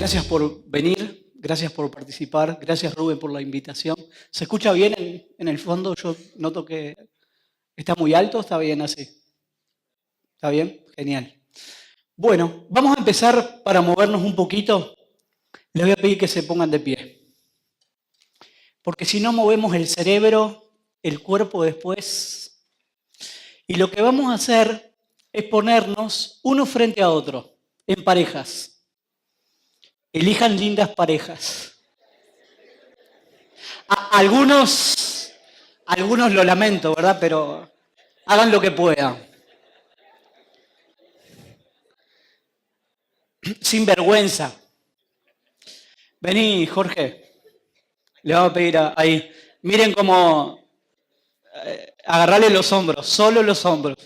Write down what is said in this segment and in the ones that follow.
Gracias por venir, gracias por participar, gracias Rubén por la invitación. ¿Se escucha bien en el fondo? Yo noto que está muy alto, ¿está bien así? ¿Está bien? Genial. Bueno, vamos a empezar para movernos un poquito. Les voy a pedir que se pongan de pie. Porque si no movemos el cerebro, el cuerpo después. Y lo que vamos a hacer es ponernos uno frente a otro, en parejas. Elijan lindas parejas. Algunos lo lamento, ¿verdad? Pero hagan lo que puedan. Sin vergüenza. Vení, Jorge. Le vamos a pedir ahí. Miren cómo agarrarle los hombros, solo los hombros.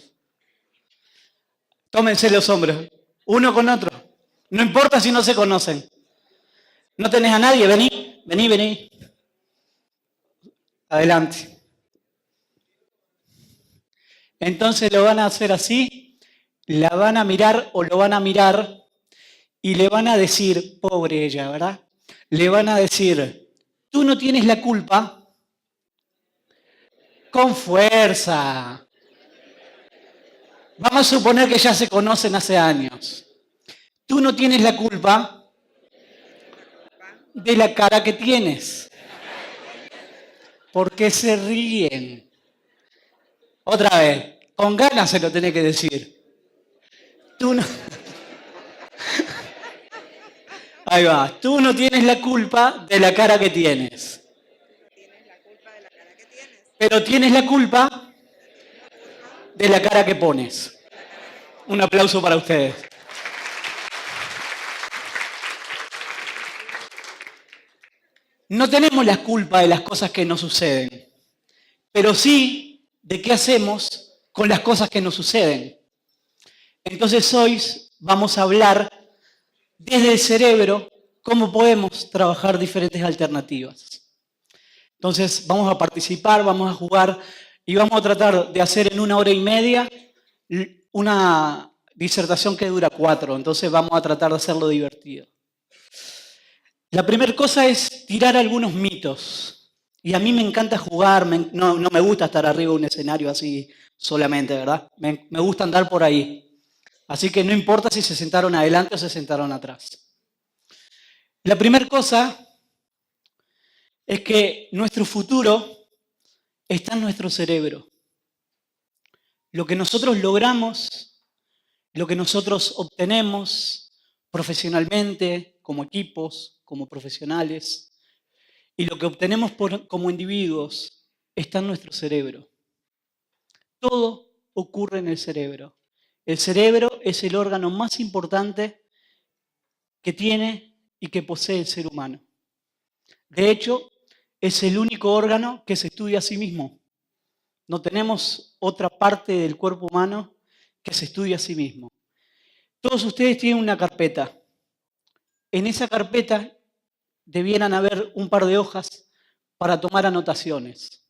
Tómense los hombros, uno con otro. No importa si no se conocen. ¿No tenés a nadie? Vení. Adelante. Entonces lo van a hacer así, la van a mirar o lo van a mirar y le van a decir, pobre ella, ¿verdad? Le van a decir, tú no tienes la culpa. Con fuerza. Vamos a suponer que ya se conocen hace años. Tú no tienes la culpa de la cara que tienes. ¿Por qué se ríen? Otra vez, con ganas se lo tenés que decir. Tú no... Ahí va, tú no tienes la culpa de la cara que tienes. Pero tienes la culpa de la cara que pones. Un aplauso para ustedes. No tenemos la culpa de las cosas que nos suceden, pero sí de qué hacemos con las cosas que nos suceden. Entonces hoy vamos a hablar desde el cerebro cómo podemos trabajar diferentes alternativas. Entonces vamos a participar, vamos a jugar y vamos a tratar de hacer en 1 hora y media una disertación que dura 4. Entonces vamos a tratar de hacerlo divertido. La primera cosa es tirar algunos mitos. Y a mí me encanta jugar, no me gusta estar arriba de un escenario así solamente, ¿verdad? Me gusta andar por ahí. Así que no importa si se sentaron adelante o se sentaron atrás. La primera cosa es que nuestro futuro está en nuestro cerebro. Lo que nosotros logramos, lo que nosotros obtenemos profesionalmente, como equipos, como profesionales, y lo que obtenemos como individuos está en nuestro cerebro. Todo ocurre en el cerebro. El cerebro es el órgano más importante que tiene y que posee el ser humano. De hecho, es el único órgano que se estudia a sí mismo. No tenemos otra parte del cuerpo humano que se estudie a sí mismo. Todos ustedes tienen una carpeta. En esa carpeta debieran haber un par de hojas para tomar anotaciones.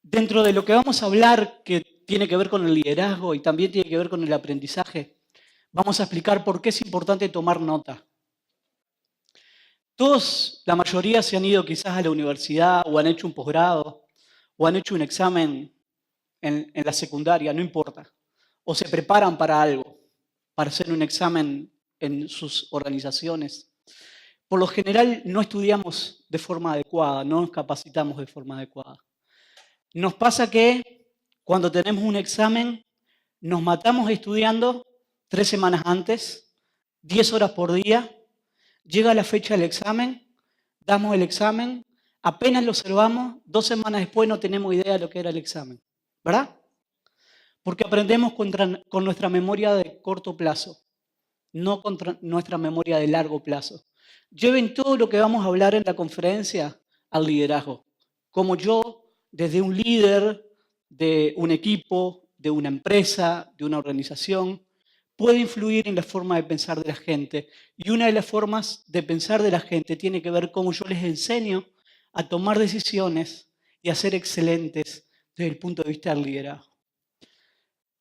Dentro de lo que vamos a hablar, que tiene que ver con el liderazgo y también tiene que ver con el aprendizaje, vamos a explicar por qué es importante tomar nota. Todos, la mayoría se han ido quizás a la universidad o han hecho un posgrado o han hecho un examen en la secundaria, no importa. O se preparan para algo, para hacer un examen en sus organizaciones. Por lo general no estudiamos de forma adecuada, no nos capacitamos de forma adecuada. Nos pasa que cuando tenemos un examen nos matamos estudiando 3 semanas antes, 10 horas por día, llega la fecha del examen, damos el examen, apenas lo observamos, 2 semanas después no tenemos idea de lo que era el examen, ¿verdad? Porque aprendemos con nuestra memoria de corto plazo, no con nuestra memoria de largo plazo. Lleven todo lo que vamos a hablar en la conferencia al liderazgo. Como yo, desde un líder de un equipo, de una empresa, de una organización, puede influir en la forma de pensar de la gente. Y una de las formas de pensar de la gente tiene que ver cómo yo les enseño a tomar decisiones y a ser excelentes desde el punto de vista del liderazgo.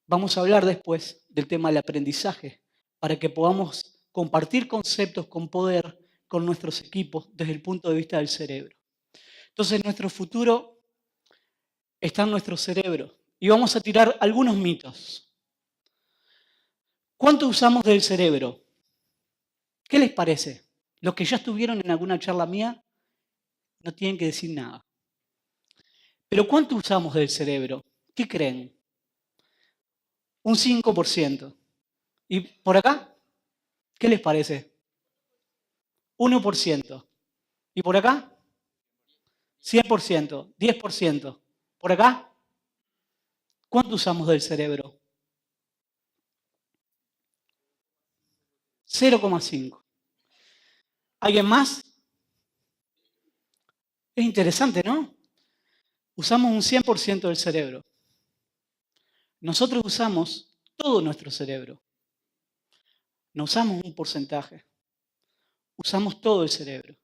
Vamos a hablar después del tema del aprendizaje, para que podamos compartir conceptos con poder con nuestros equipos desde el punto de vista del cerebro. Entonces, nuestro futuro está en nuestro cerebro. Y vamos a tirar algunos mitos. ¿Cuánto usamos del cerebro? ¿Qué les parece? Los que ya estuvieron en alguna charla mía no tienen que decir nada. Pero ¿cuánto usamos del cerebro? ¿Qué creen? Un 5%. ¿Y por acá? ¿Qué les parece? 1%. ¿Y por acá? 100%, 10%. ¿Por acá? ¿Cuánto usamos del cerebro? 0,5. ¿Alguien más? Es interesante, ¿no? Usamos un 100% del cerebro. Nosotros usamos todo nuestro cerebro. No usamos un porcentaje. Usamos todo el cerebro.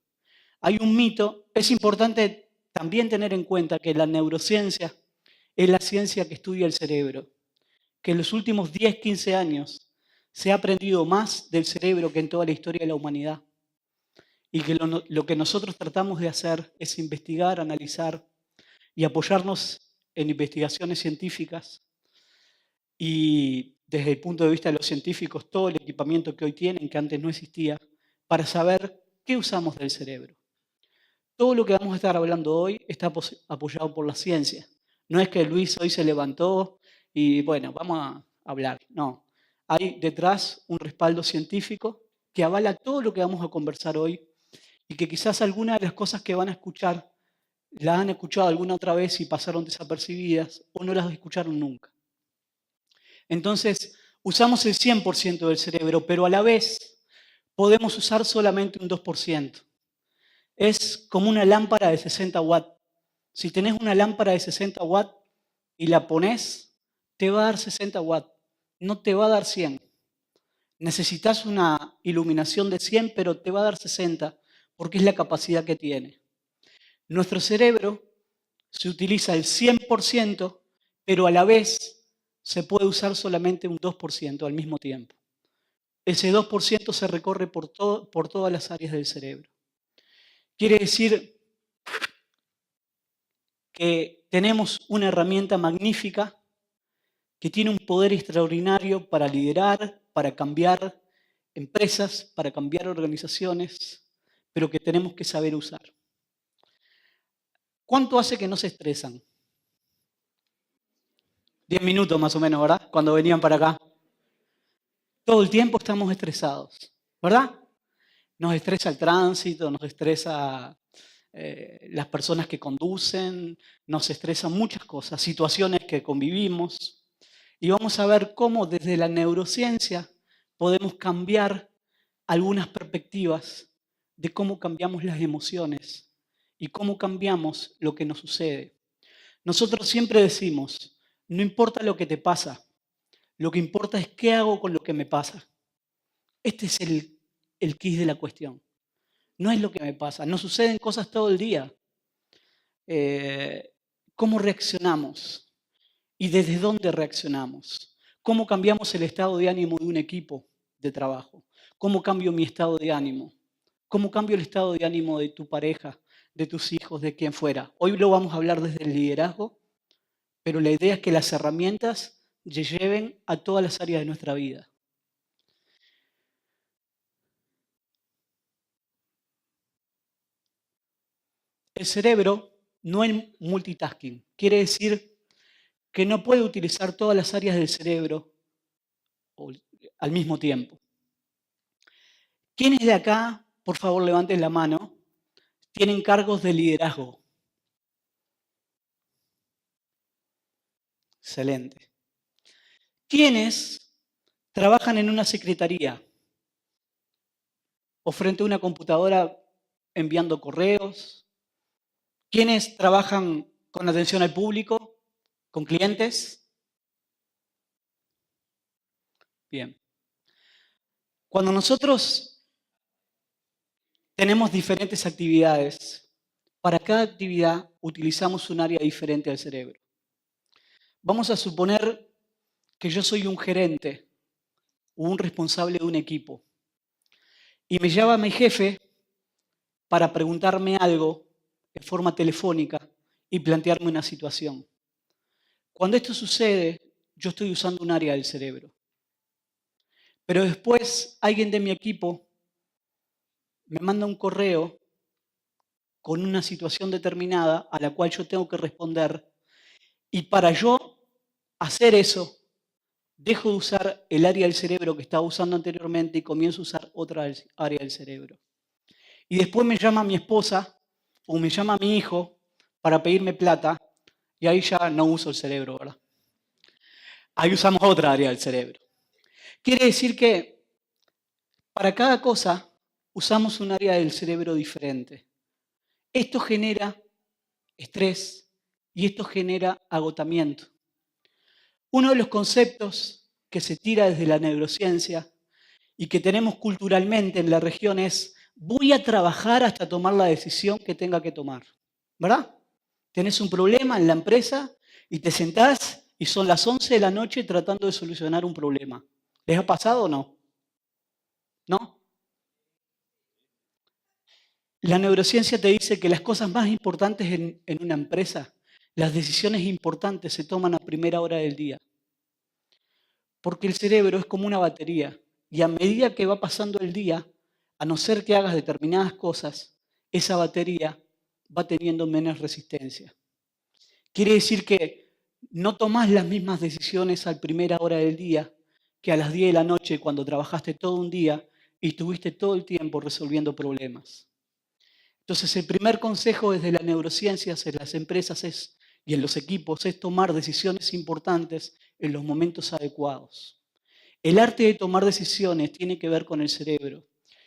Hay un mito, es importante también tener en cuenta que la neurociencia es la ciencia que estudia el cerebro, que en los últimos 10, 15 años se ha aprendido más del cerebro que en toda la historia de la humanidad. Y que lo que nosotros tratamos de hacer es investigar, analizar y apoyarnos en investigaciones científicas y desde el punto de vista de los científicos todo el equipamiento que hoy tienen, que antes no existía, para saber qué usamos del cerebro. Todo lo que vamos a estar hablando hoy está apoyado por la ciencia. No es que Luis hoy se levantó y bueno, vamos a hablar. No, hay detrás un respaldo científico que avala todo lo que vamos a conversar hoy y que quizás algunas de las cosas que van a escuchar las han escuchado alguna otra vez y pasaron desapercibidas o no las escucharon nunca. Entonces, usamos el 100% del cerebro, pero a la vez podemos usar solamente un 2%. Es como una lámpara de 60 watts. Si tenés una lámpara de 60 watts y la pones, te va a dar 60 watts, no te va a dar 100. Necesitas una iluminación de 100, pero te va a dar 60, porque es la capacidad que tiene. Nuestro cerebro se utiliza el 100%, pero a la vez se puede usar solamente un 2% al mismo tiempo. Ese 2% se recorre por todas las áreas del cerebro. Quiere decir que tenemos una herramienta magnífica que tiene un poder extraordinario para liderar, para cambiar empresas, para cambiar organizaciones, pero que tenemos que saber usar. ¿Cuánto hace que no se estresan? 10 minutos más o menos, ¿verdad? Cuando venían para acá. Todo el tiempo estamos estresados, ¿verdad? Nos estresa el tránsito, nos estresa las personas que conducen, nos estresan muchas cosas, situaciones que convivimos. Y vamos a ver cómo desde la neurociencia podemos cambiar algunas perspectivas de cómo cambiamos las emociones y cómo cambiamos lo que nos sucede. Nosotros siempre decimos, no importa lo que te pasa, lo que importa es qué hago con lo que me pasa. Este es el quid de la cuestión. No es lo que me pasa, nos suceden cosas todo el día. ¿Cómo reaccionamos? ¿Y desde dónde reaccionamos? ¿Cómo cambiamos el estado de ánimo de un equipo de trabajo? ¿Cómo cambio mi estado de ánimo? ¿Cómo cambio el estado de ánimo de tu pareja, de tus hijos, de quien fuera? Hoy lo vamos a hablar desde el liderazgo, pero la idea es que las herramientas lleven a todas las áreas de nuestra vida. El cerebro no es multitasking. Quiere decir que no puede utilizar todas las áreas del cerebro al mismo tiempo. ¿Quiénes de acá, por favor, levanten la mano, tienen cargos de liderazgo? Excelente. ¿Quiénes trabajan en una secretaría o frente a una computadora enviando correos? ¿Quiénes trabajan con atención al público, con clientes? Bien. Cuando nosotros tenemos diferentes actividades, para cada actividad utilizamos un área diferente del cerebro. Vamos a suponer que yo soy un gerente o un responsable de un equipo. y me llama mi jefe para preguntarme algo en forma telefónica y plantearme una situación. Cuando esto sucede, yo estoy usando un área del cerebro. Pero después alguien de mi equipo me manda un correo con una situación determinada a la cual yo tengo que responder, y para yo hacer eso, dejo de usar el área del cerebro que estaba usando anteriormente y comienzo a usar otra área del cerebro. Y después me llama mi esposa o me llama mi hijo para pedirme plata, y ahí ya no uso el cerebro, ¿verdad? Ahí usamos otra área del cerebro. Quiere decir que para cada cosa usamos un área del cerebro diferente. Esto genera estrés y esto genera agotamiento. Uno de los conceptos que se tira desde la neurociencia y que tenemos culturalmente en la región es: voy a trabajar hasta tomar la decisión que tenga que tomar. ¿Verdad? Tenés un problema en la empresa y te sentás y son las 11 de la noche tratando de solucionar un problema. ¿Les ha pasado o no? ¿No? La neurociencia te dice que las cosas más importantes en una empresa, las decisiones importantes se toman a primera hora del día. Porque el cerebro es como una batería y a medida que va pasando el día, a no ser que hagas determinadas cosas, esa batería va teniendo menos resistencia. Quiere decir que no tomás las mismas decisiones a primera hora del día que a las 10 de la noche cuando trabajaste todo un día y estuviste todo el tiempo resolviendo problemas. Entonces, el primer consejo desde la neurociencia en las empresas y en los equipos es tomar decisiones importantes en los momentos adecuados. El arte de tomar decisiones tiene que ver con el cerebro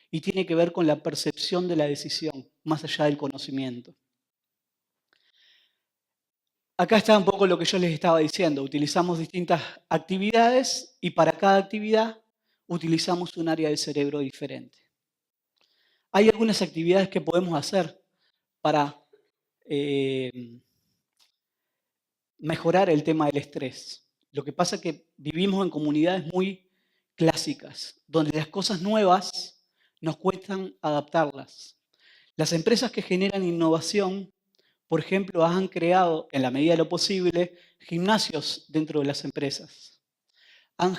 y tiene que ver con la percepción de la decisión, más allá del conocimiento. Acá está un poco lo que yo les estaba diciendo. Utilizamos distintas actividades y para cada actividad utilizamos un área del cerebro diferente. Hay algunas actividades que podemos hacer para mejorar el tema del estrés. Lo que pasa es que vivimos en comunidades muy clásicas, donde las cosas nuevas nos cuestan adaptarlas. Las empresas que generan innovación, por ejemplo, han creado, en la medida de lo posible, gimnasios dentro de las empresas. Han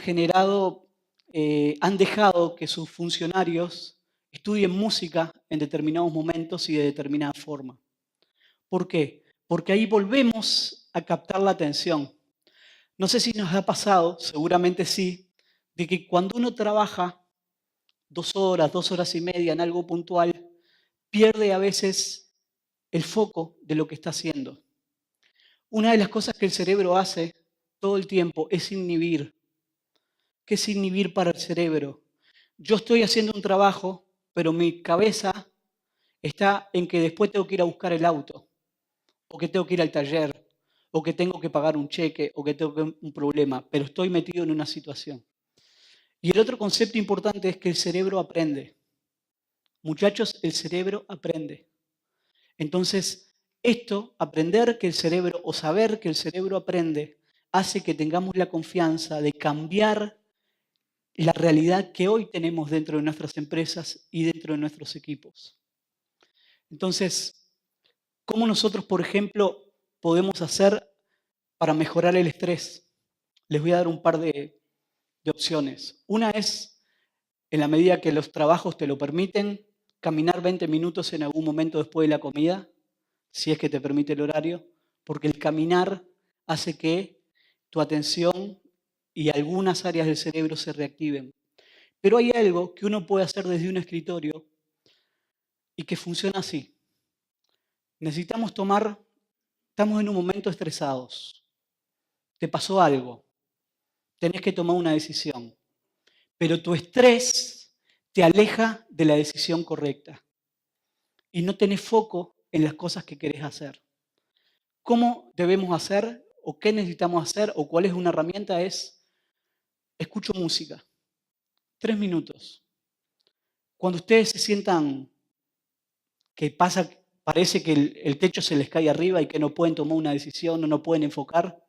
dejado que sus funcionarios estudien música en determinados momentos y de determinada forma. ¿Por qué? Porque ahí volvemos a captar la atención. No sé si nos ha pasado, seguramente sí, de que cuando uno trabaja 2 horas, 2 horas y media en algo puntual, pierde a veces el foco de lo que está haciendo. Una de las cosas que el cerebro hace todo el tiempo es inhibir. ¿Qué es inhibir para el cerebro? Yo estoy haciendo un trabajo, pero mi cabeza está en que después tengo que ir a buscar el auto, o que tengo que ir al taller, o que tengo que pagar un cheque, o que tengo un problema, pero estoy metido en una situación. Y el otro concepto importante es que el cerebro aprende. Muchachos, el cerebro aprende. Entonces, aprender que el cerebro o saber que el cerebro aprende, hace que tengamos la confianza de cambiar la realidad que hoy tenemos dentro de nuestras empresas y dentro de nuestros equipos. Entonces, ¿cómo nosotros, por ejemplo, podemos hacer para mejorar el estrés? Les voy a dar un par de opciones. Una es, en la medida que los trabajos te lo permiten, caminar 20 minutos en algún momento después de la comida, si es que te permite el horario, porque el caminar hace que tu atención y algunas áreas del cerebro se reactiven. Pero hay algo que uno puede hacer desde un escritorio y que funciona así. Estamos en un momento estresados, te pasó algo, tenés que tomar una decisión, pero tu estrés te aleja de la decisión correcta y no tenés foco en las cosas que querés hacer. ¿Cómo debemos hacer o qué necesitamos hacer o cuál es una herramienta? Escucho música, 3 minutos. Cuando ustedes se sientan que parece que el techo se les cae arriba y que no pueden tomar una decisión o no pueden enfocar,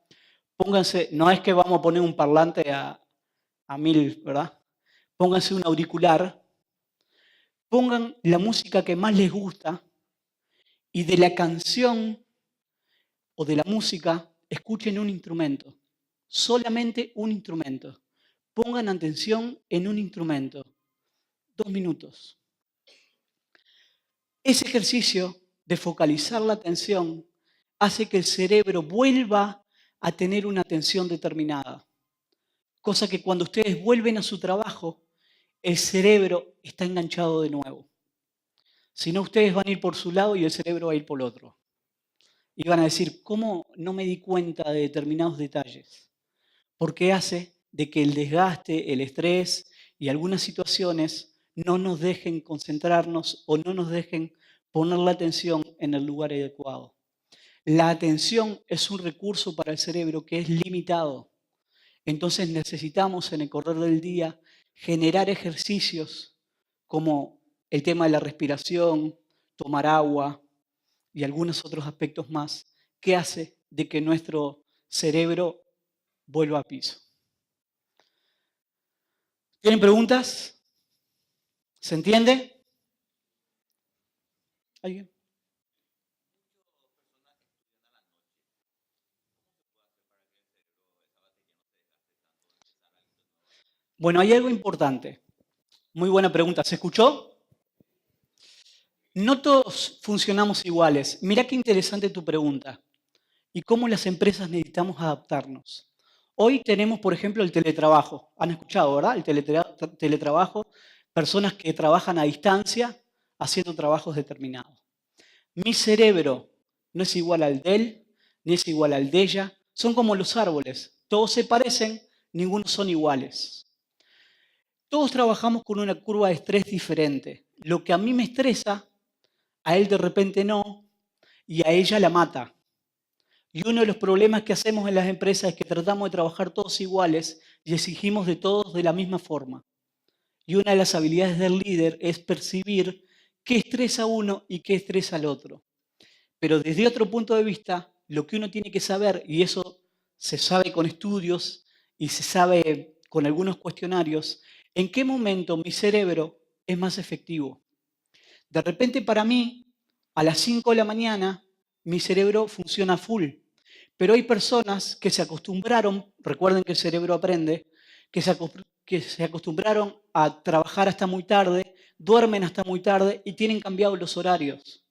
pónganse, no es que vamos a poner un parlante a 1000, ¿verdad? Pónganse un auricular, pongan la música que más les gusta y de la canción o de la música escuchen un instrumento, solamente un instrumento. Pongan atención en un instrumento, 2 minutos. Ese ejercicio de focalizar la atención hace que el cerebro vuelva a tener una atención determinada. Cosa que cuando ustedes vuelven a su trabajo, el cerebro está enganchado de nuevo. Si no, ustedes van a ir por su lado y el cerebro va a ir por el otro. Y van a decir, ¿cómo no me di cuenta de determinados detalles? Porque hace de que el desgaste, el estrés y algunas situaciones no nos dejen concentrarnos o no nos dejen poner la atención en el lugar adecuado. La atención es un recurso para el cerebro que es limitado. Entonces necesitamos en el correr del día generar ejercicios como el tema de la respiración, tomar agua y algunos otros aspectos más que hace de que nuestro cerebro vuelva a piso. ¿Tienen preguntas? ¿Se entiende? ¿Alguien? Bueno, hay algo importante. Muy buena pregunta. ¿Se escuchó? No todos funcionamos iguales. Mirá qué interesante tu pregunta. Y cómo las empresas necesitamos adaptarnos. Hoy tenemos, por ejemplo, el teletrabajo. Han escuchado, ¿verdad? El teletrabajo. Personas que trabajan a distancia haciendo trabajos determinados. Mi cerebro no es igual al de él, ni es igual al de ella. Son como los árboles. Todos se parecen, ninguno son iguales. Todos trabajamos con una curva de estrés diferente. Lo que a mí me estresa, a él de repente no, y a ella la mata. Y uno de los problemas que hacemos en las empresas es que tratamos de trabajar todos iguales y exigimos de todos de la misma forma. Y una de las habilidades del líder es percibir qué estresa a uno y qué estresa al otro. Pero desde otro punto de vista, lo que uno tiene que saber, y eso se sabe con estudios y se sabe con algunos cuestionarios, en qué momento mi cerebro es más efectivo. De repente para mí, a las 5 de la mañana, mi cerebro funciona full. Pero hay personas que se acostumbraron, recuerden que el cerebro aprende, que se acostumbraron a trabajar hasta muy tarde, duermen hasta muy tarde y tienen cambiados los horarios.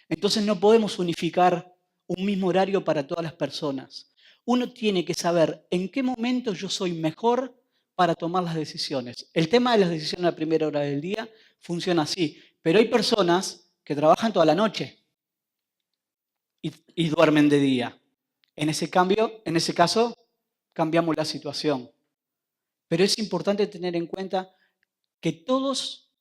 Entonces no podemos unificar un mismo horario para todas las personas. Uno tiene que saber en qué momento yo soy mejor para tomar las decisiones. El tema de las decisiones a primera hora del día funciona así, pero hay personas que trabajan toda la noche y duermen de día. En ese caso, cambiamos la situación. Pero es importante tener en cuenta que todos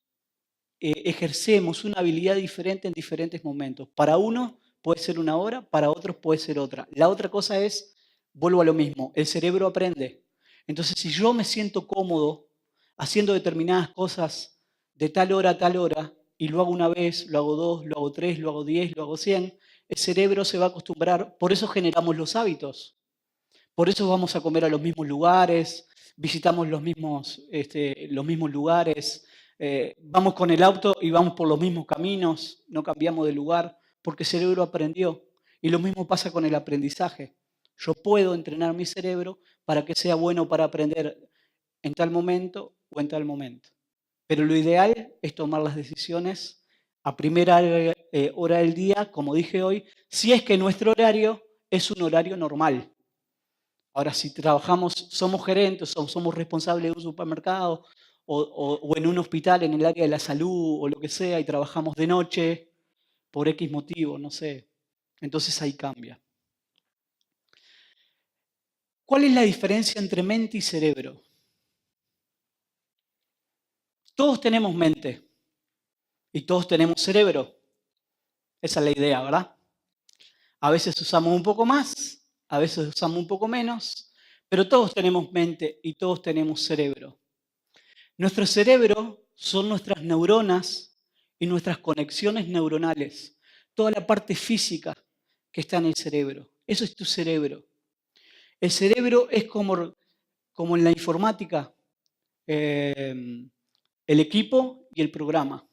ejercemos una habilidad diferente en diferentes momentos. Para uno puede ser una hora, para otros puede ser otra. La otra cosa es, vuelvo a lo mismo, el cerebro aprende. Entonces, si yo me siento cómodo haciendo determinadas cosas de tal hora a tal hora, y lo hago una vez, lo hago 2, lo hago 3, lo hago 10, lo hago 100, el cerebro se va a acostumbrar. Por eso generamos los hábitos. Por eso vamos a comer a los mismos lugares, visitamos los mismos lugares, vamos con el auto y vamos por los mismos caminos, no cambiamos de lugar, porque el cerebro aprendió. Y lo mismo pasa con el aprendizaje. Yo puedo entrenar mi cerebro para que sea bueno para aprender en tal momento o en tal momento. Pero lo ideal es tomar las decisiones a primera hora del día, como dije hoy, si es que nuestro horario es un horario normal. Ahora, si trabajamos, somos gerentes o somos responsables de un supermercado o en un hospital en el área de la salud o lo que sea y trabajamos de noche por X motivo, no sé, entonces ahí cambia. ¿Cuál es la diferencia entre mente y cerebro? Todos tenemos mente y todos tenemos cerebro. Esa es la idea, ¿verdad? A veces usamos un poco más, a veces usamos un poco menos, pero todos tenemos mente y todos tenemos cerebro. Nuestro cerebro son nuestras neuronas y nuestras conexiones neuronales, toda la parte física que está en el cerebro. Eso es tu cerebro. El cerebro es como en la informática, el equipo y el programa.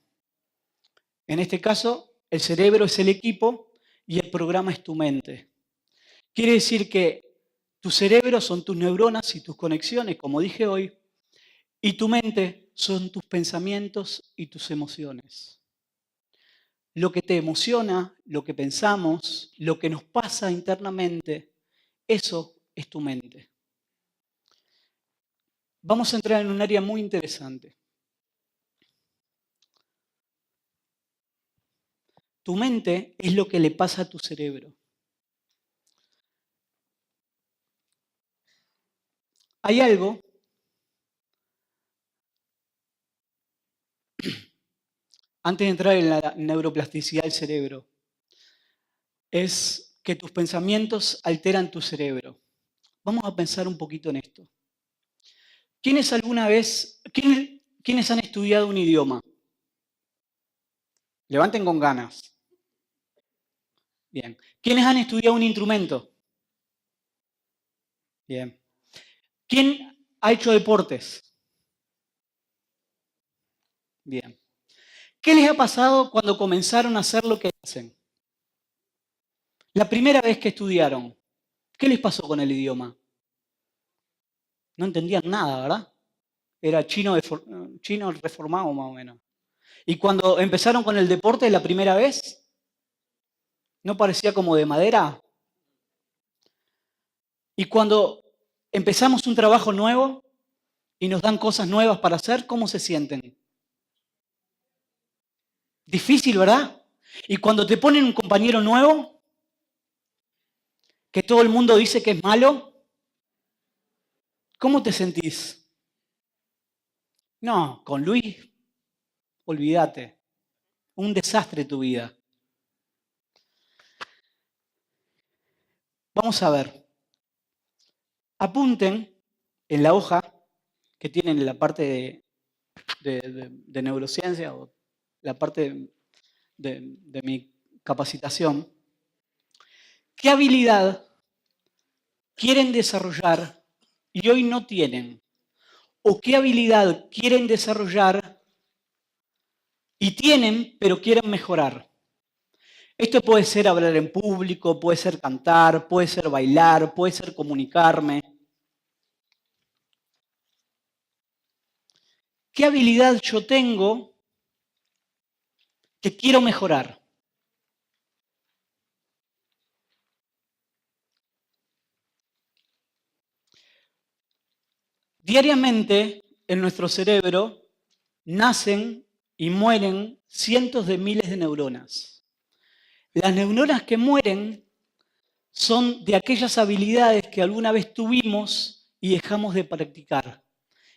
En este caso, el cerebro es el equipo y el programa es tu mente. Quiere decir que tu cerebro son tus neuronas y tus conexiones, como dije hoy, y tu mente son tus pensamientos y tus emociones. Lo que te emociona, lo que pensamos, lo que nos pasa internamente, eso es tu mente. Vamos a entrar en un área muy interesante. Tu mente es lo que le pasa a tu cerebro. Hay algo antes de entrar en la neuroplasticidad del cerebro, es que tus pensamientos alteran tu cerebro. Vamos a pensar un poquito en esto. ¿Quiénes han estudiado un idioma? Levanten con ganas. Bien. ¿Quiénes han estudiado un instrumento? Bien. ¿Quién ha hecho deportes? Bien. ¿Qué les ha pasado cuando comenzaron a hacer lo que hacen? La primera vez que estudiaron, ¿qué les pasó con el idioma? No entendían nada, ¿verdad? Era chino reformado más o menos. Y cuando empezaron con el deporte la primera vez, ¿no parecía como de madera? Y cuando empezamos un trabajo nuevo y nos dan cosas nuevas para hacer, ¿cómo se sienten? Difícil, ¿verdad? Y cuando te ponen un compañero nuevo, que todo el mundo dice que es malo, ¿cómo te sentís? No, con Luis, olvídate. Un desastre tu vida. Vamos a ver. Apunten en la hoja que tienen en la parte de neurociencia o la parte de mi capacitación, ¿qué habilidad quieren desarrollar y hoy no tienen? ¿O qué habilidad quieren desarrollar y tienen, pero quieren mejorar? Esto puede ser hablar en público, puede ser cantar, puede ser bailar, puede ser comunicarme. ¿Qué habilidad yo tengo que quiero mejorar? Diariamente en nuestro cerebro nacen y mueren cientos de miles de neuronas. Las neuronas que mueren son de aquellas habilidades que alguna vez tuvimos y dejamos de practicar.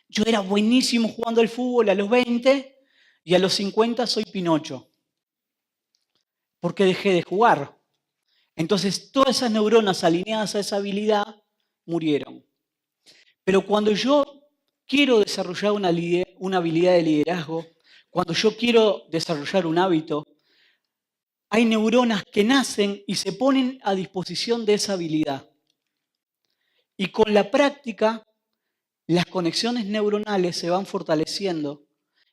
Yo era buenísimo jugando al fútbol a los 20 y a los 50 soy Pinocho, porque dejé de jugar. Entonces todas esas neuronas alineadas a esa habilidad murieron. Pero cuando yo quiero desarrollar una habilidad de liderazgo, cuando yo quiero desarrollar un hábito, hay neuronas que nacen y se ponen a disposición de esa habilidad. Y con la práctica, las conexiones neuronales se van fortaleciendo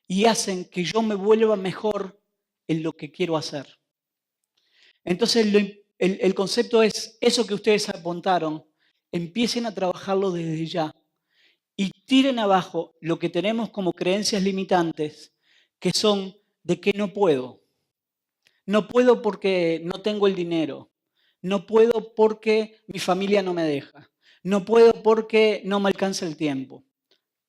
y hacen que yo me vuelva mejor en lo que quiero hacer. Entonces, el concepto es, eso que ustedes apuntaron, empiecen a trabajarlo desde ya y tiren abajo lo que tenemos como creencias limitantes, que son de que no puedo. No puedo porque no tengo el dinero. No puedo porque mi familia no me deja. No puedo porque no me alcanza el tiempo.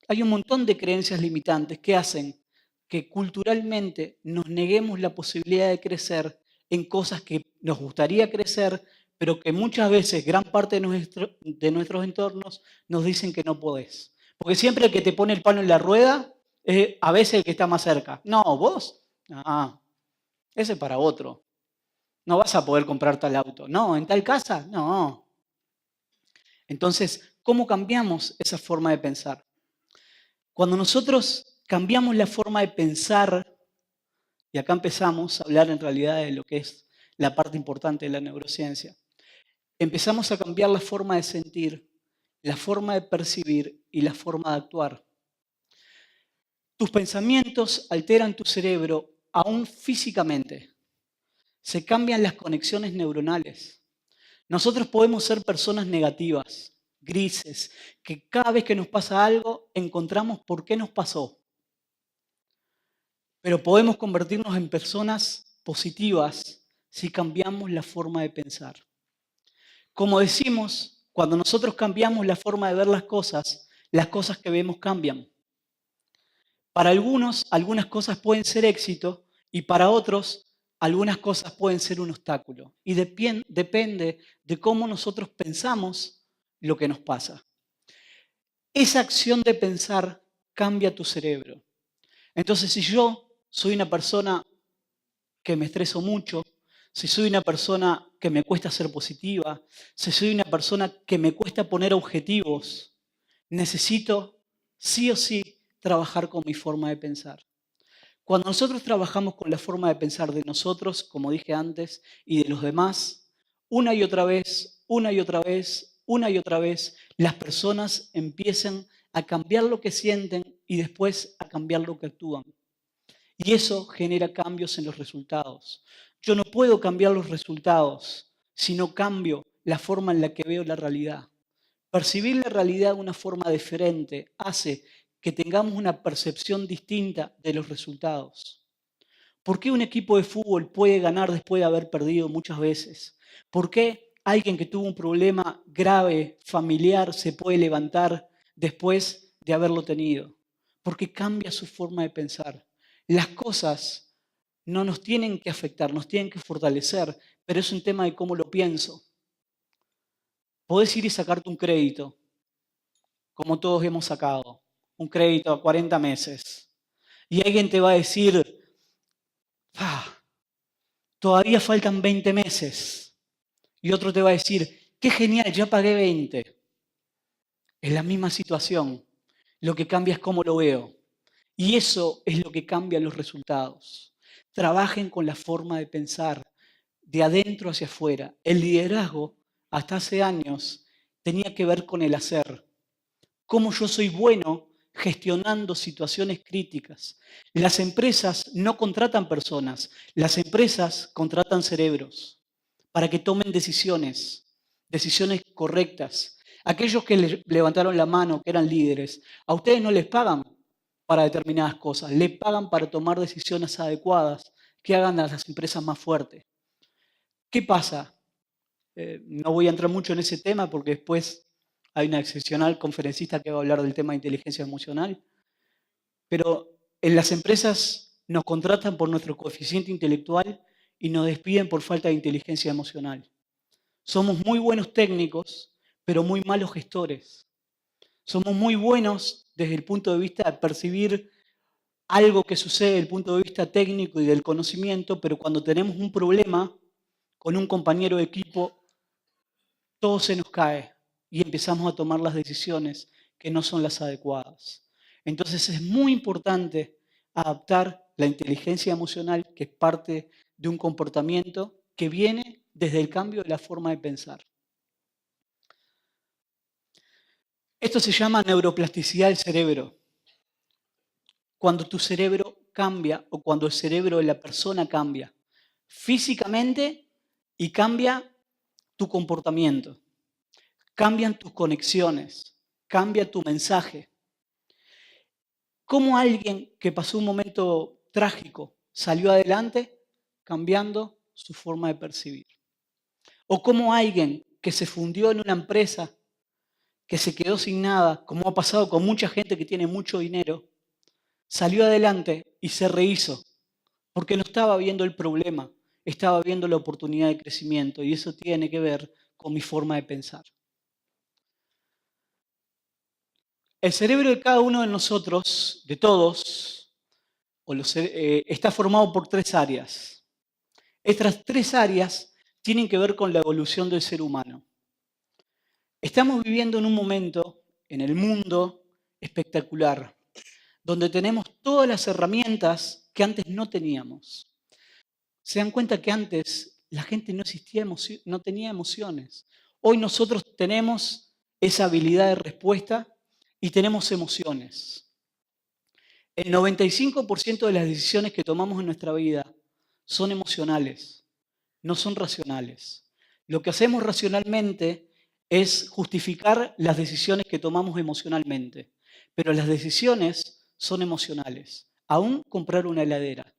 Hay un montón de creencias limitantes que hacen que culturalmente nos neguemos la posibilidad de crecer en cosas que nos gustaría crecer, pero que muchas veces gran parte de nuestros entornos nos dicen que no podés. Porque siempre el que te pone el palo en la rueda es a veces el que está más cerca. No, vos. Ah, ese es para otro. No vas a poder comprar tal auto. No, en tal casa. No. Entonces, ¿cómo cambiamos esa forma de pensar? Cuando nosotros cambiamos la forma de pensar, y acá empezamos a hablar en realidad de lo que es la parte importante de la neurociencia, empezamos a cambiar la forma de sentir, la forma de percibir y la forma de actuar. Tus pensamientos alteran tu cerebro aún físicamente. Se cambian las conexiones neuronales. Nosotros podemos ser personas negativas, grises, que cada vez que nos pasa algo encontramos por qué nos pasó. Pero podemos convertirnos en personas positivas si cambiamos la forma de pensar. Como decimos, cuando nosotros cambiamos la forma de ver las cosas que vemos cambian. Para algunos, algunas cosas pueden ser éxito y para otros, algunas cosas pueden ser un obstáculo. Y depende de cómo nosotros pensamos lo que nos pasa. Esa acción de pensar cambia tu cerebro. Entonces, si yo soy una persona que me estreso mucho, si soy una persona que me cuesta ser positiva, si soy una persona que me cuesta poner objetivos, necesito sí o sí trabajar con mi forma de pensar. Cuando nosotros trabajamos con la forma de pensar de nosotros, como dije antes, y de los demás, una y otra vez, una y otra vez, una y otra vez, las personas empiezan a cambiar lo que sienten y después a cambiar lo que actúan. Y eso genera cambios en los resultados. Yo no puedo cambiar los resultados si no cambio la forma en la que veo la realidad. Percibir la realidad de una forma diferente hace que tengamos una percepción distinta de los resultados. ¿Por qué un equipo de fútbol puede ganar después de haber perdido muchas veces? ¿Por qué alguien que tuvo un problema grave, familiar, se puede levantar después de haberlo tenido? Porque cambia su forma de pensar. Las cosas no nos tienen que afectar, nos tienen que fortalecer, pero es un tema de cómo lo pienso. Podés ir y sacarte un crédito, como todos hemos sacado, un crédito a 40 meses. Y alguien te va a decir, todavía faltan 20 meses. Y otro te va a decir, qué genial, ya pagué 20. Es la misma situación. Lo que cambia es cómo lo veo. Y eso es lo que cambia los resultados. Trabajen con la forma de pensar, de adentro hacia afuera. El liderazgo, hasta hace años, tenía que ver con el hacer. Cómo yo soy bueno gestionando situaciones críticas. Las empresas no contratan personas, las empresas contratan cerebros para que tomen decisiones correctas. Aquellos que levantaron la mano, que eran líderes, a ustedes no les pagan para determinadas cosas, les pagan para tomar decisiones adecuadas que hagan a las empresas más fuertes. ¿Qué pasa? No voy a entrar mucho en ese tema porque después hay una excepcional conferencista que va a hablar del tema de inteligencia emocional, pero en las empresas nos contratan por nuestro coeficiente intelectual y nos despiden por falta de inteligencia emocional. Somos muy buenos técnicos, pero muy malos gestores. Somos muy buenos desde el punto de vista de percibir algo que sucede desde el punto de vista técnico y del conocimiento, pero cuando tenemos un problema con un compañero de equipo, todo se nos cae y empezamos a tomar las decisiones que no son las adecuadas. Entonces es muy importante adaptar la inteligencia emocional, que es parte de un comportamiento que viene desde el cambio de la forma de pensar. Esto se llama neuroplasticidad del cerebro. Cuando tu cerebro cambia o cuando el cerebro de la persona cambia físicamente y cambia tu comportamiento. Cambian tus conexiones, cambia tu mensaje. ¿Cómo alguien que pasó un momento trágico salió adelante cambiando su forma de percibir? ¿O cómo alguien que se fundió en una empresa, que se quedó sin nada, como ha pasado con mucha gente que tiene mucho dinero, salió adelante y se rehizo? Porque no estaba viendo el problema, estaba viendo la oportunidad de crecimiento y eso tiene que ver con mi forma de pensar. El cerebro de cada uno de nosotros, de todos, está formado por 3 áreas. Estas 3 áreas tienen que ver con la evolución del ser humano. Estamos viviendo en un momento en el mundo espectacular, donde tenemos todas las herramientas que antes no teníamos. Se dan cuenta que antes la gente no tenía emociones. Hoy nosotros tenemos esa habilidad de respuesta y tenemos emociones. El 95% de las decisiones que tomamos en nuestra vida son emocionales, no son racionales. Lo que hacemos racionalmente es justificar las decisiones que tomamos emocionalmente, pero las decisiones son emocionales. Aún comprar una heladera.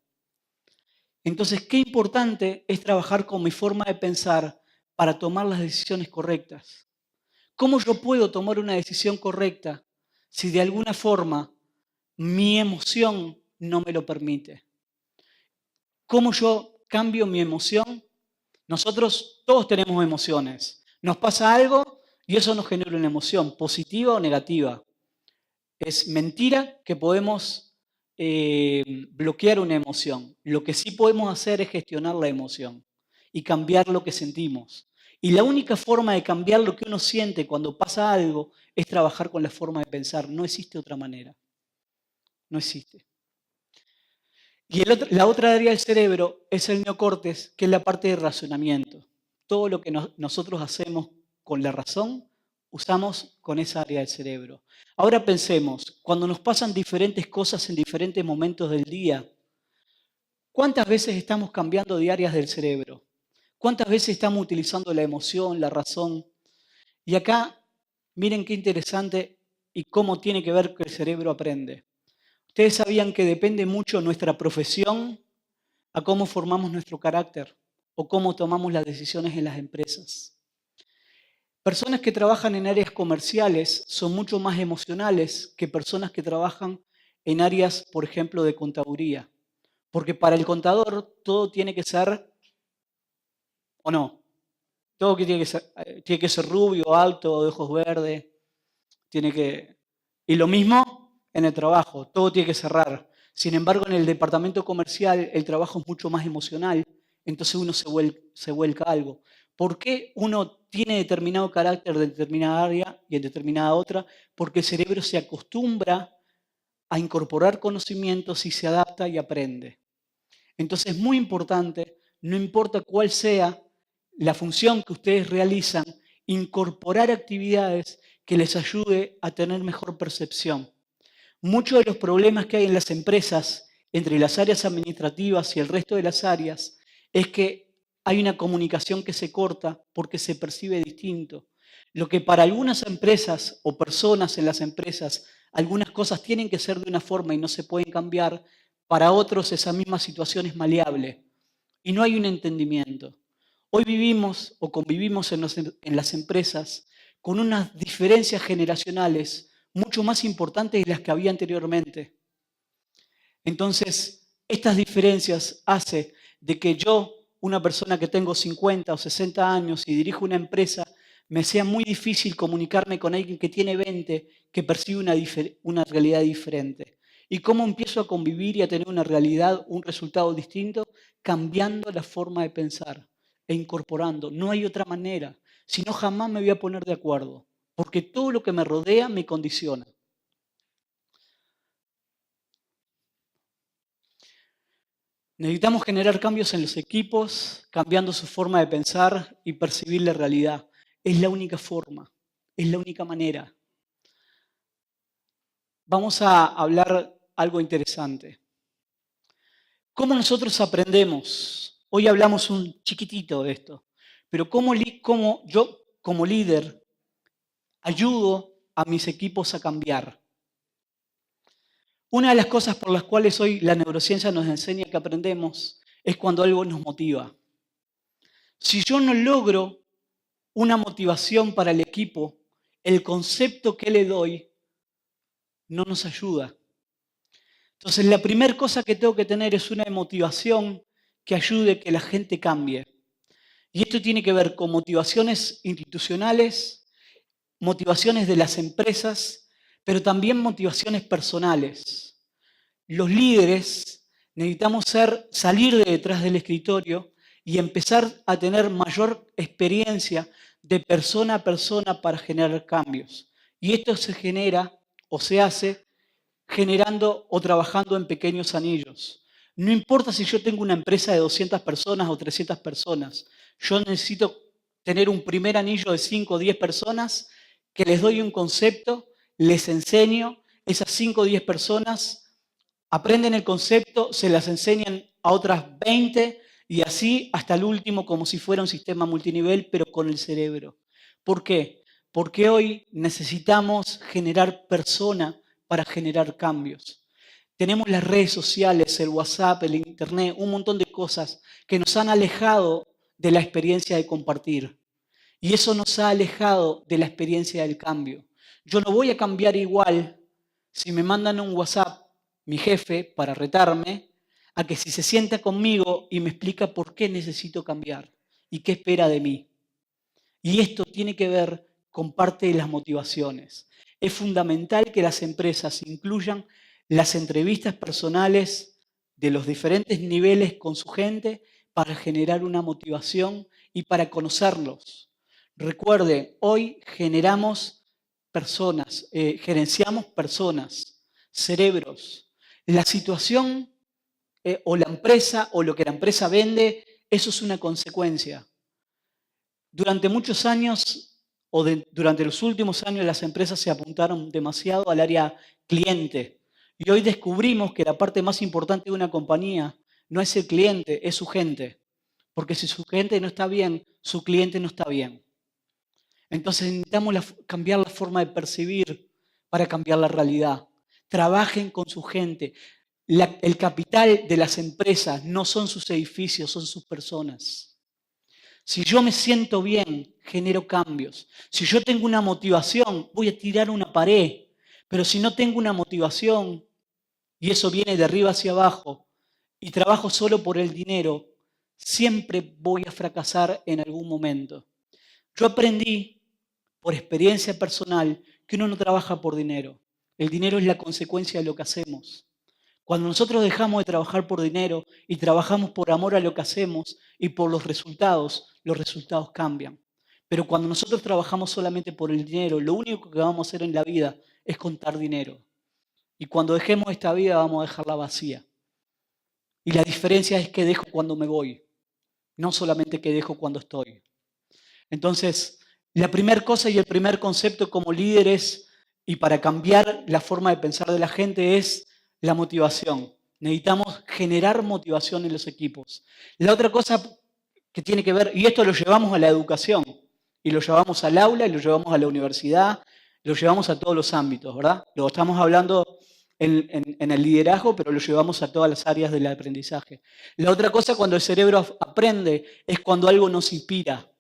Entonces, qué importante es trabajar con mi forma de pensar para tomar las decisiones correctas. ¿Cómo yo puedo tomar una decisión correcta si de alguna forma mi emoción no me lo permite? ¿Cómo yo cambio mi emoción? Nosotros todos tenemos emociones. Nos pasa algo y eso nos genera una emoción, positiva o negativa. Es mentira que podemos bloquear una emoción. Lo que sí podemos hacer es gestionar la emoción y cambiar lo que sentimos. Y la única forma de cambiar lo que uno siente cuando pasa algo es trabajar con la forma de pensar. No existe otra manera. No existe. Y la otra área del cerebro es el neocortes, que es la parte de razonamiento. Todo lo que nosotros hacemos con la razón, usamos con esa área del cerebro. Ahora pensemos, cuando nos pasan diferentes cosas en diferentes momentos del día, ¿cuántas veces estamos cambiando de áreas del cerebro? ¿Cuántas veces estamos utilizando la emoción, la razón? Y acá, miren qué interesante y cómo tiene que ver que el cerebro aprende. Ustedes sabían que depende mucho nuestra profesión a cómo formamos nuestro carácter o cómo tomamos las decisiones en las empresas. Personas que trabajan en áreas comerciales son mucho más emocionales que personas que trabajan en áreas, por ejemplo, de contaduría. Porque para el contador todo tiene que ser, ¿o no? Todo tiene que ser rubio, alto, de ojos verdes. Y lo mismo en el trabajo, todo tiene que cerrar. Sin embargo, en el departamento comercial el trabajo es mucho más emocional, entonces uno se vuelca a algo. ¿Por qué uno tiene determinado carácter de determinada área y en determinada otra? Porque el cerebro se acostumbra a incorporar conocimientos y se adapta y aprende. Entonces es muy importante, no importa cuál sea la función que ustedes realizan, incorporar actividades que les ayude a tener mejor percepción. Muchos de los problemas que hay en las empresas entre las áreas administrativas y el resto de las áreas es que hay una comunicación que se corta porque se percibe distinto. Lo que para algunas empresas o personas en las empresas, algunas cosas tienen que ser de una forma y no se pueden cambiar, para otros esa misma situación es maleable y no hay un entendimiento. Hoy vivimos o convivimos en las empresas con unas diferencias generacionales mucho más importantes de las que había anteriormente. Entonces, estas diferencias hacen de que yo, una persona que tengo 50 o 60 años y dirijo una empresa, me sea muy difícil comunicarme con alguien que tiene 20, que percibe una realidad diferente. ¿Y cómo empiezo a convivir y a tener una realidad, un resultado distinto? Cambiando la forma de pensar e incorporando. No hay otra manera, si no jamás me voy a poner de acuerdo, porque todo lo que me rodea me condiciona. Necesitamos generar cambios en los equipos, cambiando su forma de pensar y percibir la realidad. Es la única forma, es la única manera. Vamos a hablar algo interesante. ¿Cómo nosotros aprendemos? Hoy hablamos un chiquitito de esto, pero cómo yo como líder ayudo a mis equipos a cambiar. Una de las cosas por las cuales hoy la neurociencia nos enseña que aprendemos es cuando algo nos motiva. Si yo no logro una motivación para el equipo, el concepto que le doy no nos ayuda. Entonces, la primera cosa que tengo que tener es una motivación que ayude a que la gente cambie. Y esto tiene que ver con motivaciones institucionales, motivaciones de las empresas, pero también motivaciones personales. Los líderes necesitamos salir de detrás del escritorio y empezar a tener mayor experiencia de persona a persona para generar cambios. Y esto se genera o se hace generando o trabajando en pequeños anillos. No importa si yo tengo una empresa de 200 personas o 300 personas, yo necesito tener un primer anillo de 5 o 10 personas que les doy un concepto, les enseño, esas 5 o 10 personas aprenden el concepto, se las enseñan a otras 20 y así hasta el último como si fuera un sistema multinivel, pero con el cerebro. ¿Por qué? Porque hoy necesitamos generar persona para generar cambios. Tenemos las redes sociales, el WhatsApp, el Internet, un montón de cosas que nos han alejado de la experiencia de compartir. Y eso nos ha alejado de la experiencia del cambio. Yo no voy a cambiar igual si me mandan un WhatsApp mi jefe para retarme, a que si se sienta conmigo y me explica por qué necesito cambiar y qué espera de mí. Y esto tiene que ver con parte de las motivaciones. Es fundamental que las empresas incluyan las entrevistas personales de los diferentes niveles con su gente para generar una motivación y para conocerlos. Recuerde, hoy generamos personas, gerenciamos personas, cerebros. La situación o la empresa o lo que la empresa vende, eso es una consecuencia. Durante muchos años durante los últimos años las empresas se apuntaron demasiado al área cliente y hoy descubrimos que la parte más importante de una compañía no es el cliente, es su gente. Porque si su gente no está bien, su cliente no está bien. Entonces necesitamos cambiar la forma de percibir para cambiar la realidad. Trabajen con su gente. El capital de las empresas no son sus edificios, son sus personas. Si yo me siento bien, genero cambios. Si yo tengo una motivación, voy a tirar una pared. Pero si no tengo una motivación, y eso viene de arriba hacia abajo, y trabajo solo por el dinero, siempre voy a fracasar en algún momento. Yo aprendí, por experiencia personal, que uno no trabaja por dinero. El dinero es la consecuencia de lo que hacemos. Cuando nosotros dejamos de trabajar por dinero y trabajamos por amor a lo que hacemos y por los resultados cambian. Pero cuando nosotros trabajamos solamente por el dinero, lo único que vamos a hacer en la vida es contar dinero. Y cuando dejemos esta vida vamos a dejarla vacía. Y la diferencia es que dejo cuando me voy, no solamente que dejo cuando estoy. Entonces, la primera cosa y el primer concepto como líderes y para cambiar la forma de pensar de la gente es la motivación. Necesitamos generar motivación en los equipos. La otra cosa que tiene que ver, y esto lo llevamos a la educación, y lo llevamos al aula, y lo llevamos a la universidad, lo llevamos a todos los ámbitos, ¿verdad? Lo estamos hablando en el liderazgo, pero lo llevamos a todas las áreas del aprendizaje. La otra cosa cuando el cerebro aprende es cuando algo nos inspira.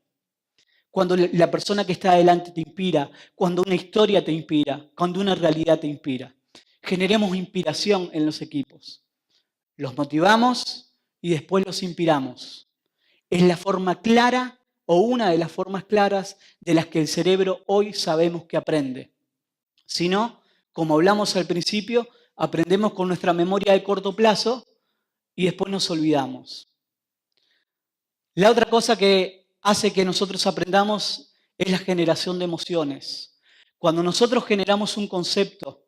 Cuando la persona que está adelante te inspira, cuando una historia te inspira, cuando una realidad te inspira. Generemos inspiración en los equipos. Los motivamos y después los inspiramos. Es la forma clara o una de las formas claras de las que el cerebro hoy sabemos que aprende. Si no, como hablamos al principio, aprendemos con nuestra memoria de corto plazo y después nos olvidamos. La otra cosa que hace que nosotros aprendamos es la generación de emociones. Cuando nosotros generamos un concepto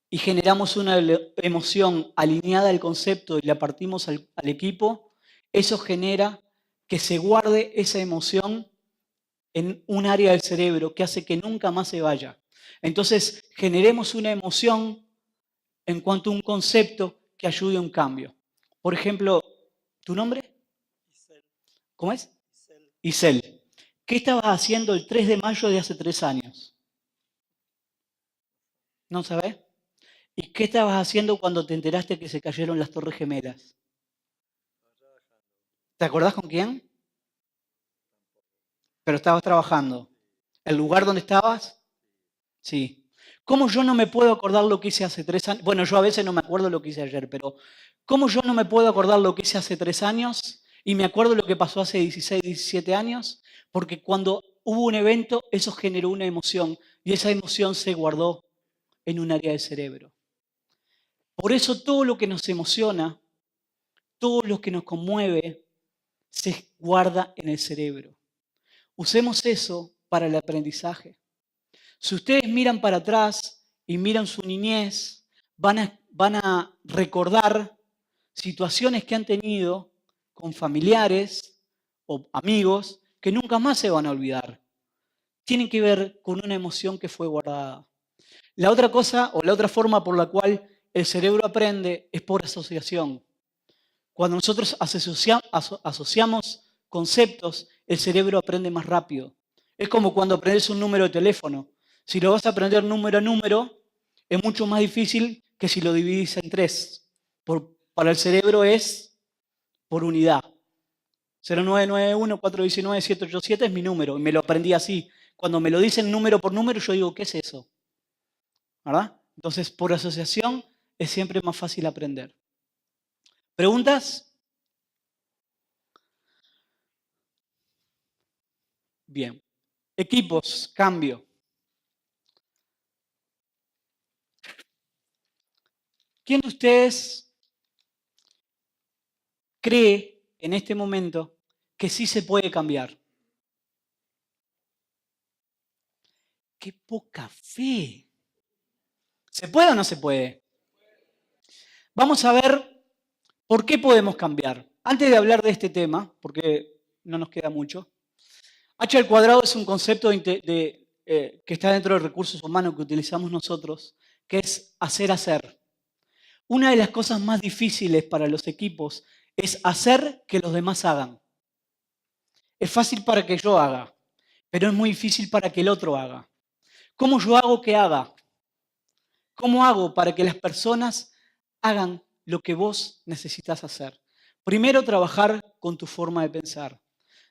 y generamos una emoción alineada al concepto y la partimos al equipo, eso genera que se guarde esa emoción en un área del cerebro que hace que nunca más se vaya. Entonces, generemos una emoción en cuanto a un concepto que ayude a un cambio. Por ejemplo, ¿tu nombre? ¿Cómo es? Isel. ¿Qué estabas haciendo el 3 de mayo de hace 3 años? ¿No sabés? ¿Y qué estabas haciendo cuando te enteraste que se cayeron las Torres Gemelas? ¿Te acordás con quién? Pero estabas trabajando. ¿El lugar donde estabas? Sí. ¿Cómo yo no me puedo acordar lo que hice hace 3 años? Bueno, yo a veces no me acuerdo lo que hice ayer, pero ¿cómo yo no me puedo acordar lo que hice hace 3 años y me acuerdo lo que pasó hace 16, 17 años? Porque cuando hubo un evento, eso generó una emoción y esa emoción se guardó en un área del cerebro. Por eso todo lo que nos emociona, todo lo que nos conmueve, se guarda en el cerebro. Usemos eso para el aprendizaje. Si ustedes miran para atrás y miran su niñez, van a recordar situaciones que han tenido con familiares o amigos que nunca más se van a olvidar. Tienen que ver con una emoción que fue guardada. La otra cosa o la otra forma por la cual el cerebro aprende es por asociación. Cuando nosotros asociamos conceptos, el cerebro aprende más rápido. Es como cuando aprendes un número de teléfono. Si lo vas a aprender número a número, es mucho más difícil que si lo dividís en 3. Para el cerebro es por unidad. 0991-419-787 es mi número y me lo aprendí así. Cuando me lo dicen número por número, yo digo, ¿qué es eso? ¿Verdad? Entonces, por asociación es siempre más fácil aprender. ¿Preguntas? Bien. Equipos, cambio. ¿Quién de ustedes cree en este momento que sí se puede cambiar? ¡Qué poca fe! ¿Se puede o no se puede? Vamos a ver por qué podemos cambiar. Antes de hablar de este tema, porque no nos queda mucho, H al cuadrado es un concepto que está dentro de recursos humanos que utilizamos nosotros, que es hacer. Una de las cosas más difíciles para los equipos es hacer que los demás hagan. Es fácil para que yo haga, pero es muy difícil para que el otro haga. ¿Cómo yo hago que haga? ¿Cómo hago para que las personas hagan lo que vos necesitas hacer? Primero, trabajar con tu forma de pensar.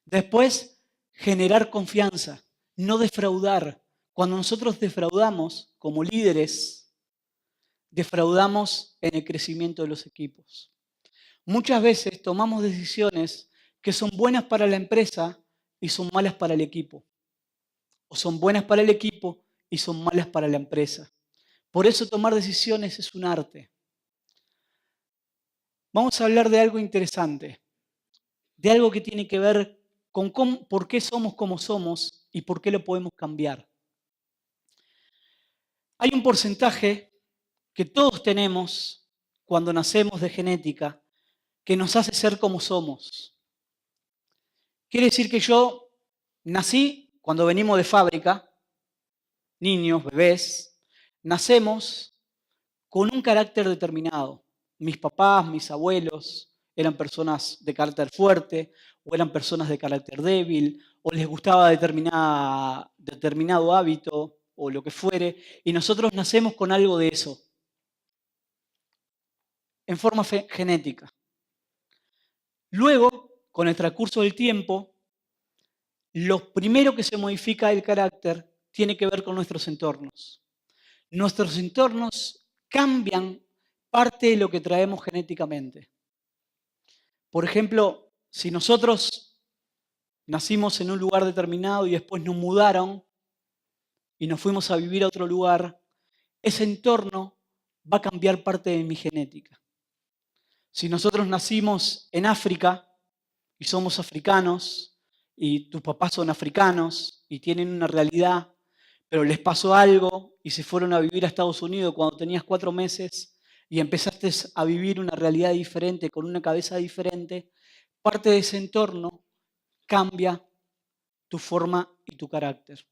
Después, generar confianza, no defraudar. Cuando nosotros defraudamos como líderes, defraudamos en el crecimiento de los equipos. Muchas veces tomamos decisiones que son buenas para la empresa y son malas para el equipo. O son buenas para el equipo y son malas para la empresa. Por eso tomar decisiones es un arte. Vamos a hablar de algo interesante, de algo que tiene que ver con por qué somos como somos y por qué lo podemos cambiar. Hay un porcentaje que todos tenemos cuando nacemos de genética que nos hace ser como somos. Quiere decir que yo nací cuando venimos de fábrica, niños, bebés, nacemos con un carácter determinado. Mis papás, mis abuelos eran personas de carácter fuerte o eran personas de carácter débil o les gustaba determinado hábito o lo que fuere y nosotros nacemos con algo de eso en forma genética. Luego, con el transcurso del tiempo, lo primero que se modifica del carácter tiene que ver con nuestros entornos. Nuestros entornos cambian parte de lo que traemos genéticamente. Por ejemplo, si nosotros nacimos en un lugar determinado y después nos mudaron y nos fuimos a vivir a otro lugar, ese entorno va a cambiar parte de mi genética. Si nosotros nacimos en África y somos africanos y tus papás son africanos y tienen una realidad, pero les pasó algo y se fueron a vivir a Estados Unidos cuando tenías 4 meses y empezaste a vivir una realidad diferente, con una cabeza diferente, parte de ese entorno cambia tu forma y tu carácter.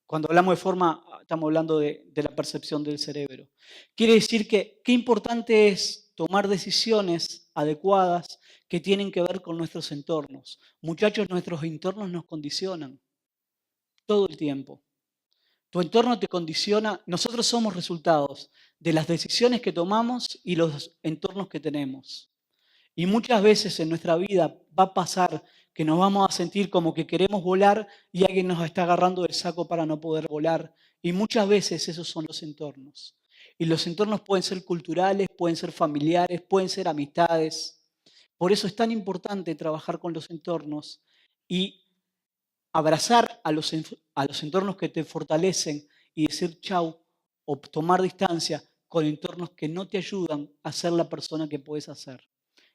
Cuando hablamos de forma, estamos hablando de la percepción del cerebro. Quiere decir que qué importante es tomar decisiones adecuadas que tienen que ver con nuestros entornos. Muchachos, nuestros entornos nos condicionan todo el tiempo. Tu entorno te condiciona. Nosotros somos resultados de las decisiones que tomamos y los entornos que tenemos. Y muchas veces en nuestra vida va a pasar que nos vamos a sentir como que queremos volar y alguien nos está agarrando del saco para no poder volar. Y muchas veces esos son los entornos. Y los entornos pueden ser culturales, pueden ser familiares, pueden ser amistades. Por eso es tan importante trabajar con los entornos y abrazar a los entornos que te fortalecen y decir chau o tomar distancia con entornos que no te ayudan a ser la persona que puedes hacer.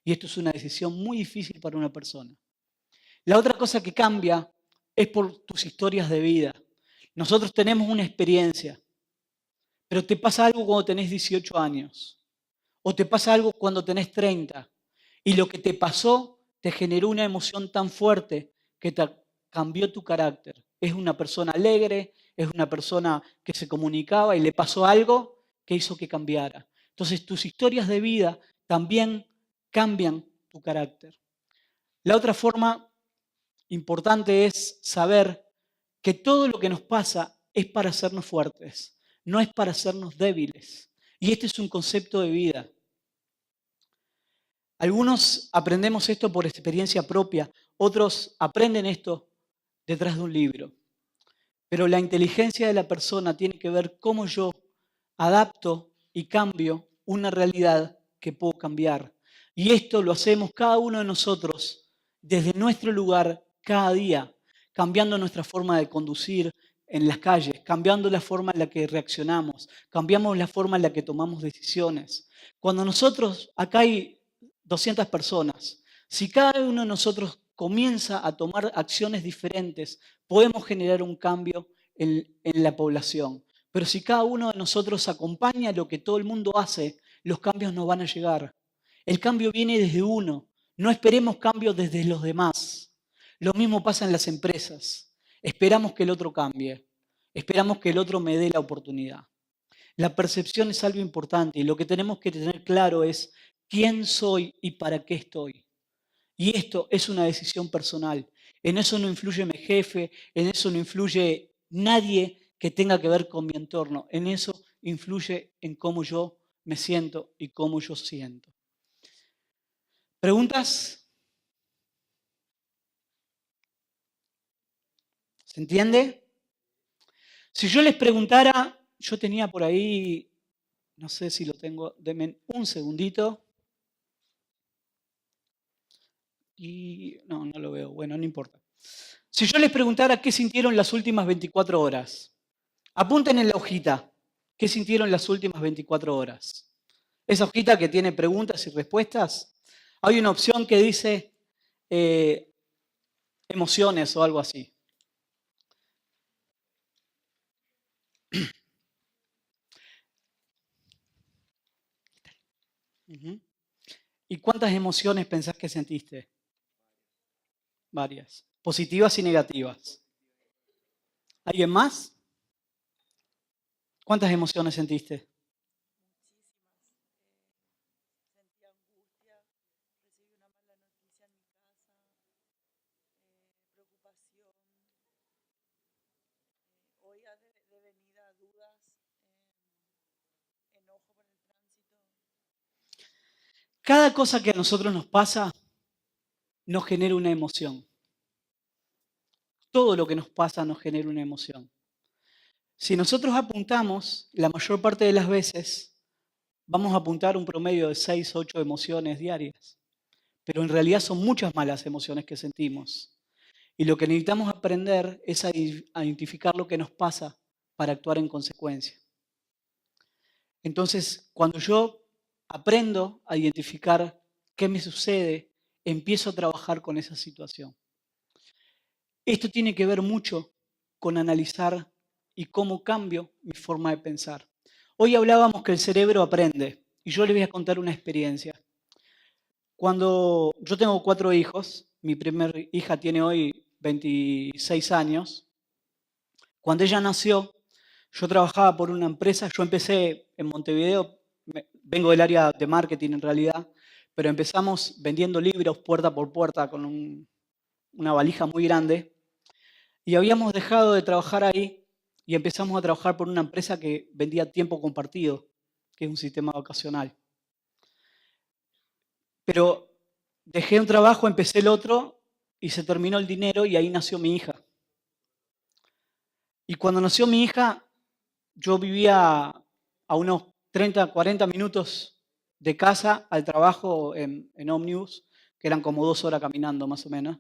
Y esto es una decisión muy difícil para una persona. La otra cosa que cambia es por tus historias de vida. Nosotros tenemos una experiencia, pero te pasa algo cuando tenés 18 años o te pasa algo cuando tenés 30 y lo que te pasó te generó una emoción tan fuerte que te cambió tu carácter. Es una persona alegre, es una persona que se comunicaba y le pasó algo que hizo que cambiara. Entonces tus historias de vida también cambian tu carácter. La otra forma importante es saber que todo lo que nos pasa es para hacernos fuertes, no es para hacernos débiles. Y este es un concepto de vida. Algunos aprendemos esto por experiencia propia, otros aprenden esto detrás de un libro. Pero la inteligencia de la persona tiene que ver cómo yo adapto y cambio una realidad que puedo cambiar. Y esto lo hacemos cada uno de nosotros desde nuestro lugar cada día, cambiando nuestra forma de conducir en las calles, cambiando la forma en la que reaccionamos, cambiamos la forma en la que tomamos decisiones. Cuando nosotros, acá hay 200 personas, si cada uno de nosotros comienza a tomar acciones diferentes, podemos generar un cambio en la población. Pero si cada uno de nosotros acompaña lo que todo el mundo hace, los cambios no van a llegar. El cambio viene desde uno. No esperemos cambios desde los demás. Lo mismo pasa en las empresas. Esperamos que el otro cambie. Esperamos que el otro me dé la oportunidad. La percepción es algo importante y lo que tenemos que tener claro es quién soy y para qué estoy. Y esto es una decisión personal. En eso no influye mi jefe, en eso no influye nadie que tenga que ver con mi entorno. En eso influye en cómo yo me siento y cómo yo siento. ¿Preguntas? ¿Se entiende? Si yo les preguntara, yo tenía por ahí, no sé si lo tengo, denme un segundito. Y no lo veo, bueno, no importa. Si yo les preguntara qué sintieron las últimas 24 horas, apunten en la hojita, ¿qué sintieron las últimas 24 horas? Esa hojita que tiene preguntas y respuestas, hay una opción que dice emociones o algo así. ¿Y cuántas emociones pensás que sentiste? Varias. Positivas y negativas. ¿Alguien más? ¿Cuántas emociones sentiste? Cada cosa que a nosotros nos pasa nos genera una emoción. Todo lo que nos pasa nos genera una emoción. Si nosotros apuntamos, la mayor parte de las veces vamos a apuntar un promedio de 6 o 8 emociones diarias. Pero en realidad son muchas malas emociones que sentimos. Y lo que necesitamos aprender es a identificar lo que nos pasa para actuar en consecuencia. Entonces, cuando yo aprendo a identificar qué me sucede, empiezo a trabajar con esa situación. Esto tiene que ver mucho con analizar y cómo cambio mi forma de pensar. Hoy hablábamos que el cerebro aprende y yo les voy a contar una experiencia. Cuando yo tengo 4 hijos, mi primer hija tiene hoy 26 años. Cuando ella nació, yo trabajaba por una empresa, yo empecé en Montevideo, vengo del área de marketing en realidad, pero empezamos vendiendo libros puerta por puerta con una valija muy grande y habíamos dejado de trabajar ahí y empezamos a trabajar por una empresa que vendía tiempo compartido, que es un sistema vacacional. Pero dejé un trabajo, empecé el otro y se terminó el dinero y ahí nació mi hija. Y cuando nació mi hija, yo vivía a unos 30, 40 minutos de casa al trabajo en ómnibus, que eran como 2 horas caminando más o menos.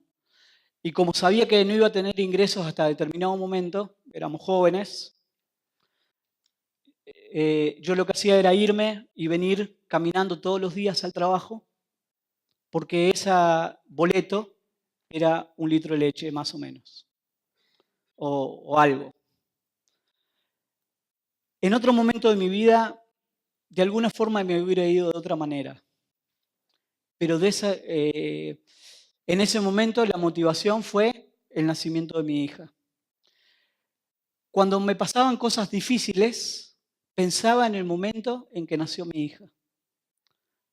Y como sabía que no iba a tener ingresos hasta determinado momento, éramos jóvenes, yo lo que hacía era irme y venir caminando todos los días al trabajo, porque ese boleto era 1 litro de leche más o menos, o algo. En otro momento de mi vida, de alguna forma me hubiera ido de otra manera. Pero en ese momento la motivación fue el nacimiento de mi hija. Cuando me pasaban cosas difíciles, pensaba en el momento en que nació mi hija.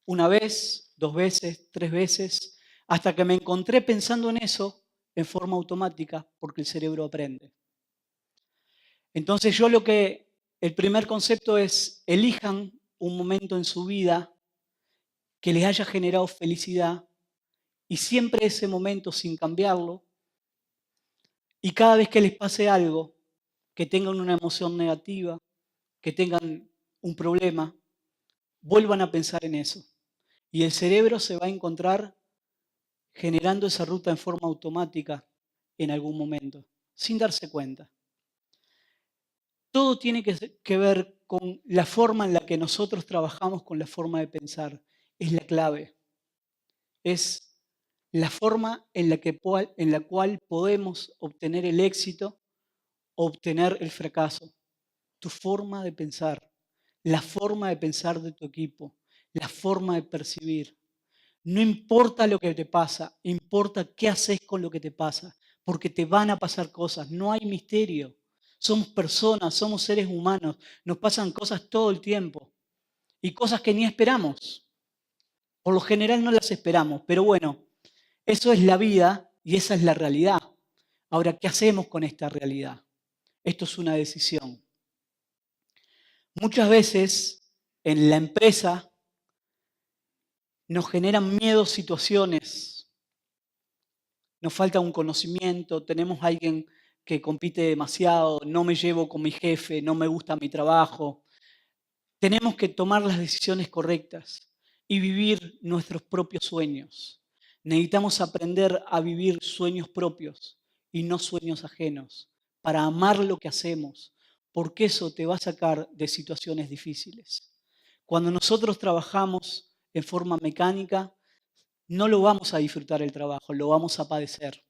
Una vez, 2 veces, 3 veces, hasta que me encontré pensando en eso en forma automática, porque el cerebro aprende. Entonces el primer concepto es, elijan un momento en su vida que les haya generado felicidad y siempre ese momento sin cambiarlo, y cada vez que les pase algo, que tengan una emoción negativa, que tengan un problema, vuelvan a pensar en eso. Y el cerebro se va a encontrar generando esa ruta en forma automática en algún momento, sin darse cuenta. Todo tiene que ver con la forma en la que nosotros trabajamos con la forma de pensar. Es la clave. Es la forma en la cual podemos obtener el éxito o obtener el fracaso. Tu forma de pensar, la forma de pensar de tu equipo, la forma de percibir. No importa lo que te pasa, importa qué haces con lo que te pasa, porque te van a pasar cosas, no hay misterio. Somos personas, somos seres humanos, nos pasan cosas todo el tiempo y cosas que ni esperamos. Por lo general no las esperamos, pero bueno, eso es la vida y esa es la realidad. Ahora, ¿qué hacemos con esta realidad? Esto es una decisión. Muchas veces en la empresa nos generan miedo situaciones. Nos falta un conocimiento, tenemos a alguien que compite demasiado, no me llevo con mi jefe, no me gusta mi trabajo. Tenemos que tomar las decisiones correctas y vivir nuestros propios sueños. Necesitamos aprender a vivir sueños propios y no sueños ajenos, para amar lo que hacemos, porque eso te va a sacar de situaciones difíciles. Cuando nosotros trabajamos en forma mecánica, no lo vamos a disfrutar el trabajo, lo vamos a padecer.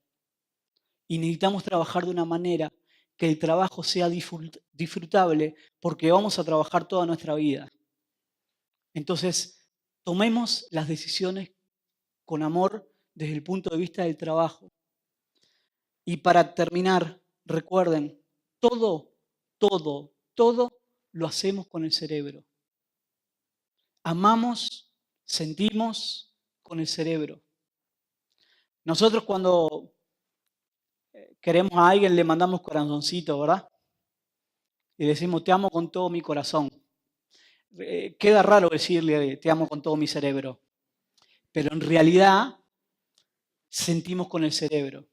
Y necesitamos trabajar de una manera que el trabajo sea disfrutable, porque vamos a trabajar toda nuestra vida. Entonces, tomemos las decisiones con amor desde el punto de vista del trabajo. Y para terminar, recuerden, todo lo hacemos con el cerebro. Amamos, sentimos con el cerebro. Nosotros cuando queremos a alguien le mandamos corazoncito, ¿verdad? Y decimos, te amo con todo mi corazón. Queda raro decirle, te amo con todo mi cerebro. Pero en realidad sentimos con el cerebro.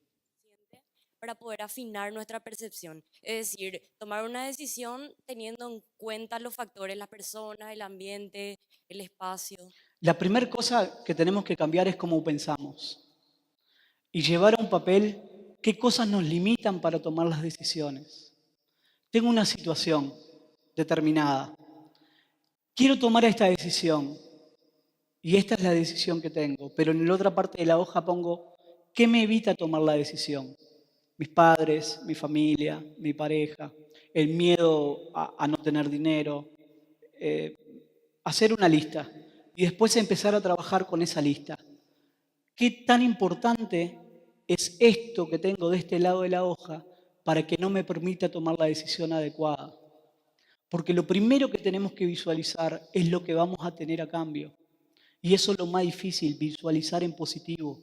Para poder afinar nuestra percepción. Es decir, tomar una decisión teniendo en cuenta los factores, las personas, el ambiente, el espacio. La primera cosa que tenemos que cambiar es cómo pensamos y llevar a un papel qué cosas nos limitan para tomar las decisiones. Tengo una situación determinada. Quiero tomar esta decisión y esta es la decisión que tengo, pero en la otra parte de la hoja pongo qué me evita tomar la decisión. Mis padres, mi familia, mi pareja, el miedo a no tener dinero, eh, hacer una lista y después empezar a trabajar con esa lista. ¿Qué tan importante es esto que tengo de este lado de la hoja para que no me permita tomar la decisión adecuada? Porque lo primero que tenemos que visualizar es lo que vamos a tener a cambio. Y eso es lo más difícil, visualizar en positivo.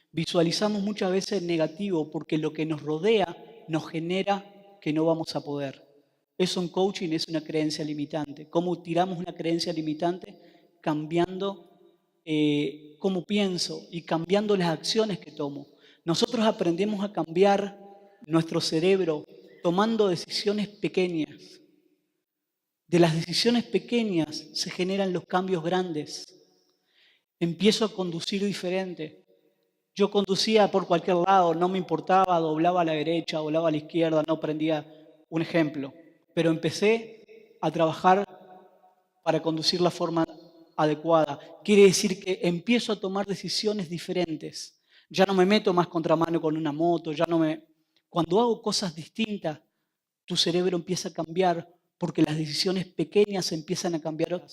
Visualizamos muchas veces en negativo porque lo que nos rodea nos genera que no vamos a poder. Eso en coaching es una creencia limitante. ¿Cómo tiramos una creencia limitante? Cambiando cómo pienso y cambiando las acciones que tomo. Nosotros aprendemos a cambiar nuestro cerebro tomando decisiones pequeñas. De las decisiones pequeñas se generan los cambios grandes. Empiezo a conducir diferente. Yo conducía por cualquier lado, no me importaba, doblaba a la derecha, doblaba a la izquierda, no prendía un ejemplo. Pero empecé a trabajar para conducir la forma adecuada. Quiere decir que empiezo a tomar decisiones diferentes. Ya no me meto más contramano con una moto, Cuando hago cosas distintas, tu cerebro empieza a cambiar porque las decisiones pequeñas empiezan a cambiar.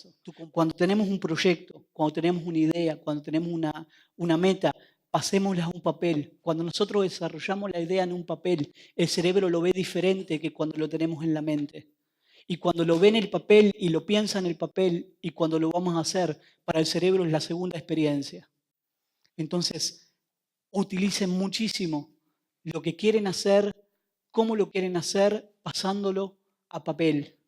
Cuando tenemos un proyecto, cuando tenemos una idea, cuando tenemos una meta, pasémosla a un papel. Cuando nosotros desarrollamos la idea en un papel, el cerebro lo ve diferente que cuando lo tenemos en la mente. Y cuando lo ve en el papel y lo piensa en el papel y cuando lo vamos a hacer, para el cerebro es la segunda experiencia. Entonces, utilicen muchísimo lo que quieren hacer, cómo lo quieren hacer, pasándolo a papel,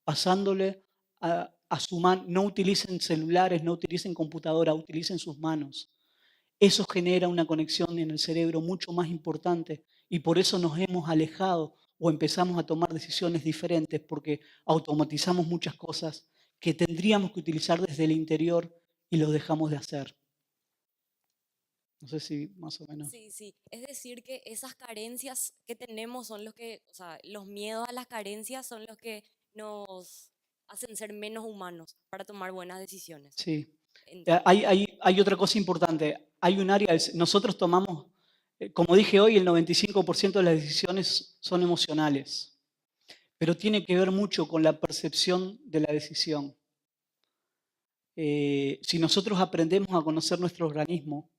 pasándole a su mano. No utilicen celulares, no utilicen computadora, utilicen sus manos. Eso genera una conexión en el cerebro mucho más importante y por eso nos hemos alejado o empezamos a tomar decisiones diferentes porque automatizamos muchas cosas que tendríamos que utilizar desde el interior y lo dejamos de hacer. No sé si más o menos. Sí, sí. Es decir, que esas carencias que tenemos son los que, o sea, los miedos a las carencias son los que nos hacen ser menos humanos para tomar buenas decisiones. Sí. Entiendo. Hay otra cosa importante. Hay un área, nosotros tomamos, como dije hoy, el 95% de las decisiones son emocionales, pero tiene que ver mucho con la percepción de la decisión. Si nosotros aprendemos a conocer nuestro organismo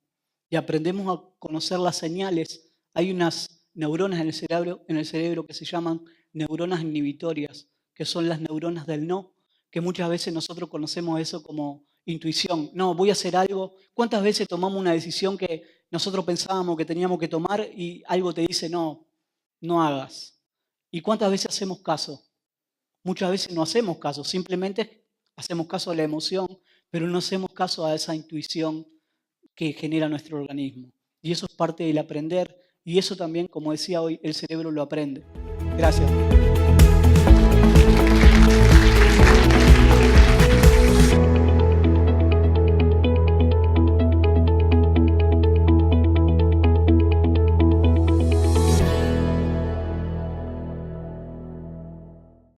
y aprendemos a conocer las señales, hay unas neuronas en el cerebro que se llaman neuronas inhibitorias, que son las neuronas del no, que muchas veces nosotros conocemos eso como intuición. No, voy a hacer algo. ¿Cuántas veces tomamos una decisión que nosotros pensábamos que teníamos que tomar y algo te dice no, no hagas? ¿Y cuántas veces hacemos caso? Muchas veces no hacemos caso, simplemente hacemos caso a la emoción, pero no hacemos caso a esa intuición que genera nuestro organismo. Y eso es parte del aprender y eso también, como decía hoy, el cerebro lo aprende. Gracias.